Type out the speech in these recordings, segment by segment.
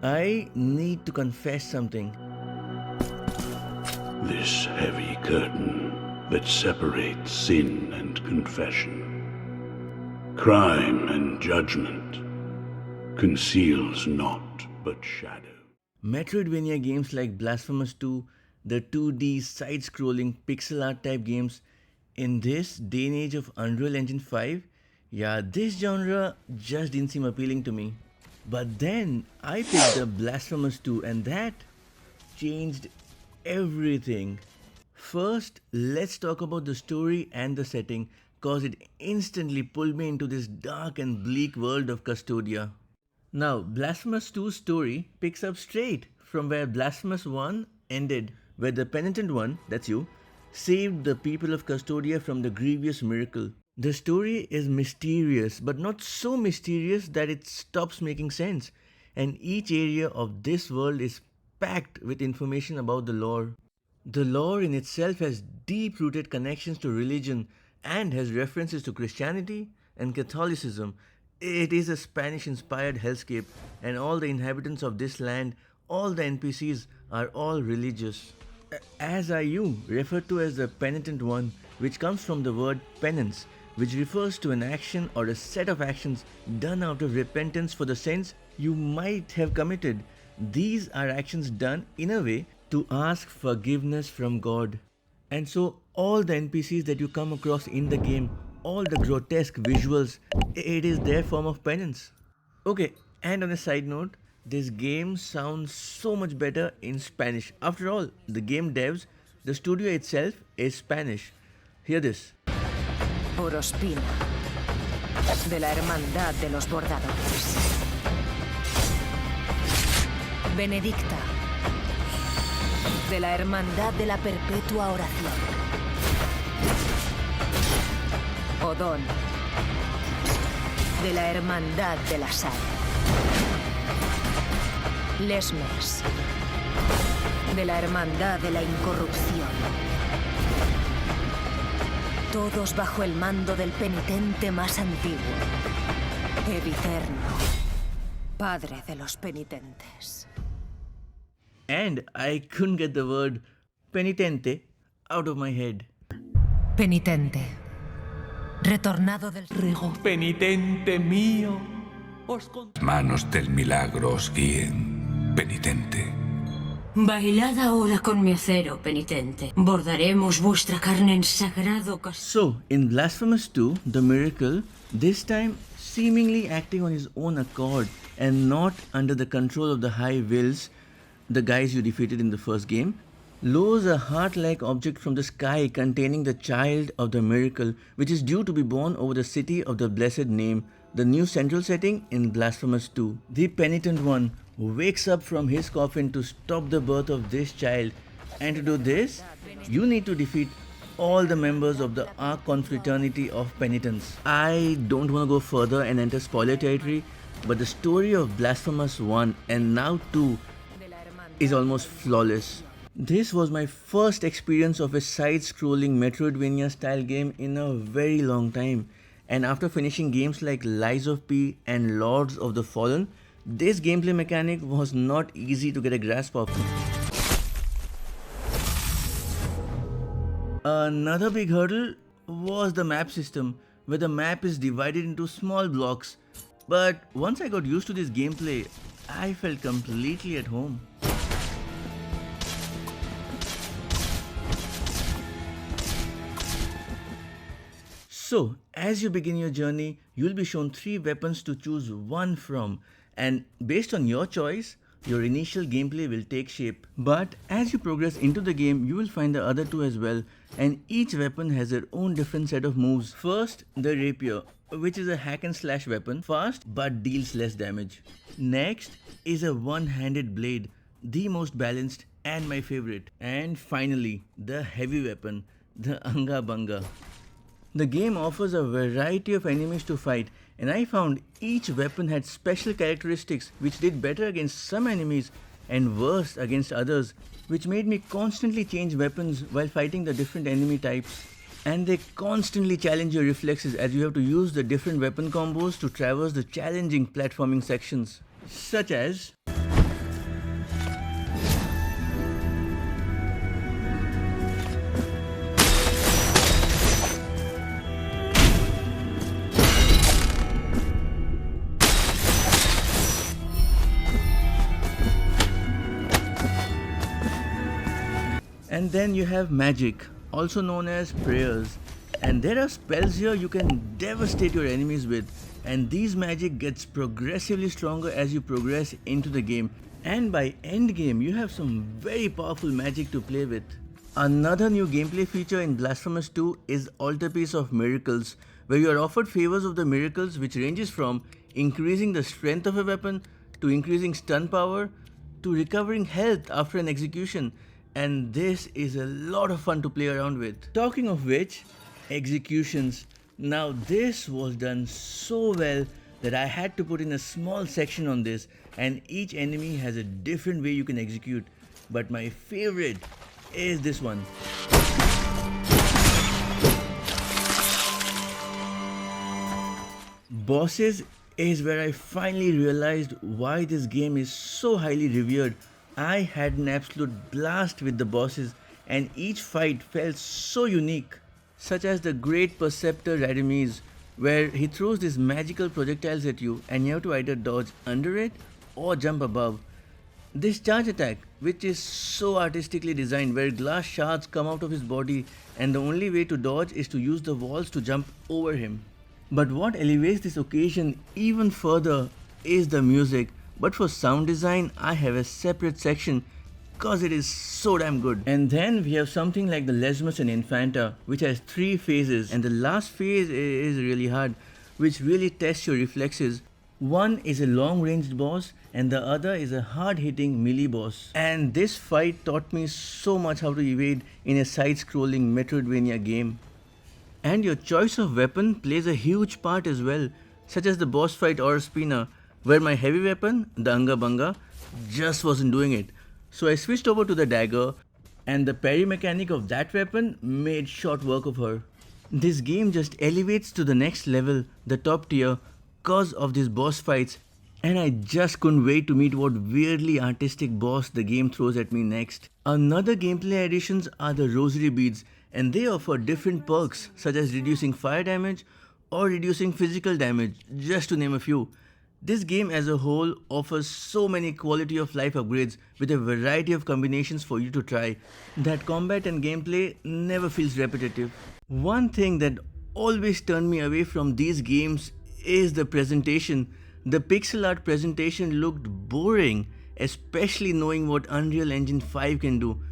I need to confess something. This heavy curtain that separates sin and confession, crime and judgment, conceals naught but shadow. Metroidvania games like Blasphemous 2, the 2D side scrolling pixel art type games, in this day and age of Unreal Engine 5, yeah, this genre just didn't seem appealing to me. But then I picked up Blasphemous 2 and that changed everything. First, let's talk about the story and the setting cause it instantly pulled me into this dark and bleak world of Custodia. Now, Blasphemous 2's story picks up straight from where Blasphemous 1 ended, where the penitent one, that's you, saved the people of Custodia from the grievous miracle. The story is mysterious, but not so mysterious that it stops making sense, and each area of this world is packed with information about the lore. The lore in itself has deep rooted connections to religion and has references to Christianity and Catholicism. It is a Spanish inspired hellscape, and all the inhabitants of this land, all the NPCs, are all religious. As are you, referred to as the penitent one, which comes from the word penance, which refers to an action or a set of actions done out of repentance for the sins you might have committed. These are actions done in a way to ask forgiveness from God. And so, all the NPCs that you come across in the game, all the grotesque visuals, it is their form of penance. Okay, and on a side note, this game sounds so much better in Spanish. After all, the game devs, the studio itself is Spanish. Hear this. Orospina, de la Hermandad de los Bordadores. Benedicta, de la Hermandad de la Perpetua Oración. Odón, de la Hermandad de la Sal. Lesmes, de la Hermandad de la Incorrupción. Todos bajo el mando del penitente más antiguo, Eviterno, padre de los penitentes. And I couldn't get the word penitente out of my head. Penitente, retornado del rigo. Penitente mío, Manos del milagro os guíen, penitente. Bailad ahora con mi acero, penitente. Bordaremos vuestra carne en sagrado So, in Blasphemous 2, the miracle, this time seemingly acting on his own accord and not under the control of the high wills, the guys you defeated in the first game, lowers a heart-like object from the sky containing the child of the miracle, which is due to be born over the city of the blessed name, the new central setting in Blasphemous 2. The penitent one wakes up from his coffin to stop the birth of this child, and to do this, you need to defeat all the members of the Ark Confraternity of Penitents. I don't want to go further and enter spoiler territory, but the story of Blasphemous 1 and now 2 is almost flawless. This was my first experience of a side-scrolling Metroidvania style game in a very long time, and after finishing games like Lies of P and Lords of the Fallen, this gameplay mechanic was not easy to get a grasp of. Another big hurdle was the map system, where the map is divided into small blocks. But once I got used to this gameplay, I felt completely at home. So, as you begin your journey, you'll be shown 3 weapons to choose one from, and based on your choice, your initial gameplay will take shape. But as you progress into the game, you will find the other 2 as well, and each weapon has their own different set of moves. First, the rapier, which is a hack and slash weapon, fast but deals less damage. Next is a one-handed blade, the most balanced and my favorite. And finally, the heavy weapon, the Anga Banga. The game offers a variety of enemies to fight, and I found each weapon had special characteristics which did better against some enemies and worse against others, which made me constantly change weapons while fighting the different enemy types. And they constantly challenge your reflexes as you have to use the different weapon combos to traverse the challenging platforming sections, such as And then you have magic, also known as prayers. And there are spells here you can devastate your enemies with. And these magic gets progressively stronger as you progress into the game. And by end game, you have some very powerful magic to play with. Another new gameplay feature in Blasphemous 2 is Altarpiece of Miracles, where you are offered favors of the miracles, which ranges from increasing the strength of a weapon, to increasing stun power, to recovering health after an execution. And this is a lot of fun to play around with. Talking of which, executions. Now this was done so well that I had to put in a small section on this, and each enemy has a different way you can execute. But my favorite is this one. Bosses is where I finally realized why this game is so highly revered. I had an absolute blast with the bosses, and each fight felt so unique, such as the Great Perceptor Radimes, where he throws these magical projectiles at you and you have to either dodge under it or jump above. This charge attack, which is so artistically designed, where glass shards come out of his body and the only way to dodge is to use the walls to jump over him. But what elevates this occasion even further is the music. But for sound design, I have a separate section cause it is so damn good. And then we have something like the Lesmus and Infanta, which has 3 phases, and the last phase is really hard, which really tests your reflexes. One is a long ranged boss and the other is a hard hitting melee boss. And this fight taught me so much how to evade in a side scrolling Metroidvania game. And your choice of weapon plays a huge part as well, such as the boss fight Orospina, where my heavy weapon, the Anga Banga, just wasn't doing it. So I switched over to the dagger, and the parry mechanic of that weapon made short work of her. This game just elevates to the next level, the top tier, cause of these boss fights, and I just couldn't wait to meet what weirdly artistic boss the game throws at me next. Another gameplay additions are the rosary beads, and they offer different perks such as reducing fire damage or reducing physical damage, just to name a few. This game as a whole offers so many quality of life upgrades with a variety of combinations for you to try that combat and gameplay never feels repetitive. One thing that always turned me away from these games is the presentation. The pixel art presentation looked boring, especially knowing what Unreal Engine 5 can do.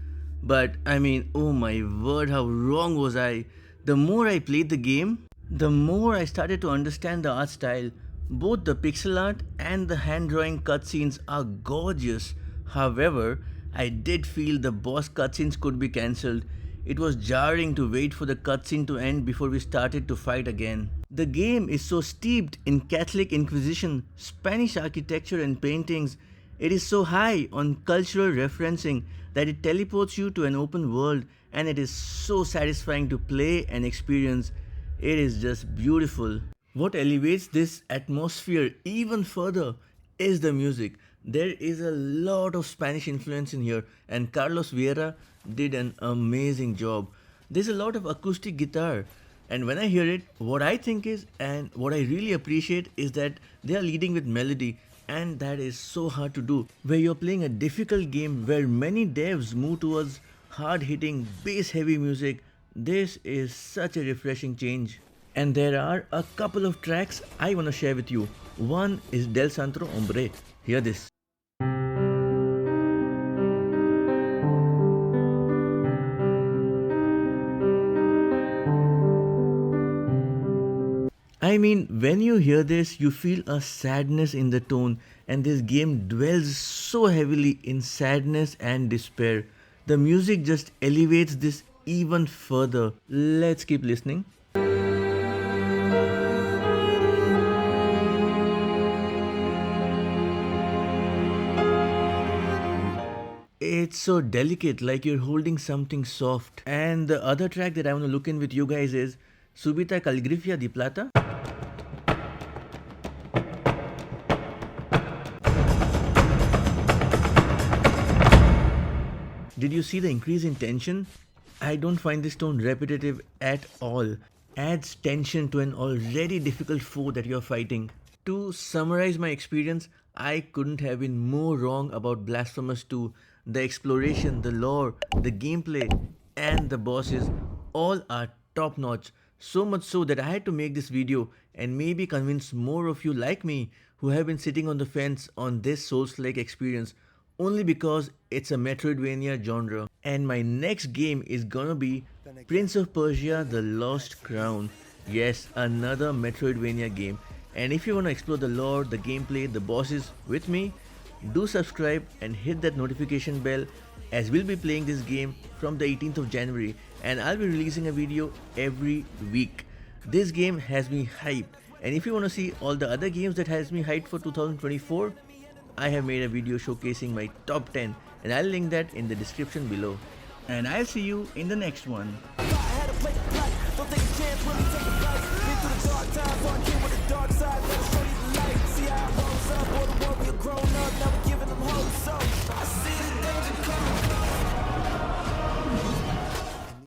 But I mean, oh my word, how wrong was I? The more I played the game, the more I started to understand the art style. Both the pixel art and the hand drawing cutscenes are gorgeous. However, I did feel the boss cutscenes could be cancelled. It was jarring to wait for the cutscene to end before we started to fight again. The game is so steeped in Catholic Inquisition, Spanish architecture and paintings. It is so high on cultural referencing that it teleports you to an open world, and it is so satisfying to play and experience. It is just beautiful. What elevates this atmosphere even further is the music. There is a lot of Spanish influence in here, and Carlos Vieira did an amazing job. There's a lot of acoustic guitar, and when I hear it, what I think is, and what I really appreciate, is that they are leading with melody, and that is so hard to do. Where you're playing a difficult game where many devs move towards hard hitting, bass heavy music, this is such a refreshing change. And there are a couple of tracks I want to share with you. One is Del Santo Hombre. Hear this. I mean, when you hear this, you feel a sadness in the tone, and this game dwells so heavily in sadness and despair. The music just elevates this even further. Let's keep listening. It's so delicate, like you're holding something soft. And the other track that I want to look in with you guys is Subita Calgrifia di Plata. Did you see the increase in tension? I don't find this tone repetitive at all. Adds tension to an already difficult foe that you're fighting. To summarize my experience, I couldn't have been more wrong about Blasphemous 2. The exploration, the lore, the gameplay, and the bosses all are top notch. So much so that I had to make this video and maybe convince more of you like me who have been sitting on the fence on this Souls-like experience only because it's a Metroidvania genre. And my next game is gonna be Prince of Persia: The Lost Crown. Yes, another Metroidvania game. And if you want to explore the lore, the gameplay, the bosses with me, do subscribe and hit that notification bell as we'll be playing this game from the 18th of January and I'll be releasing a video every week. This game has me hyped, and if you want to see all the other games that has me hyped for 2024, I have made a video showcasing my top 10 and I'll link that in the description below. And I'll see you in the next one.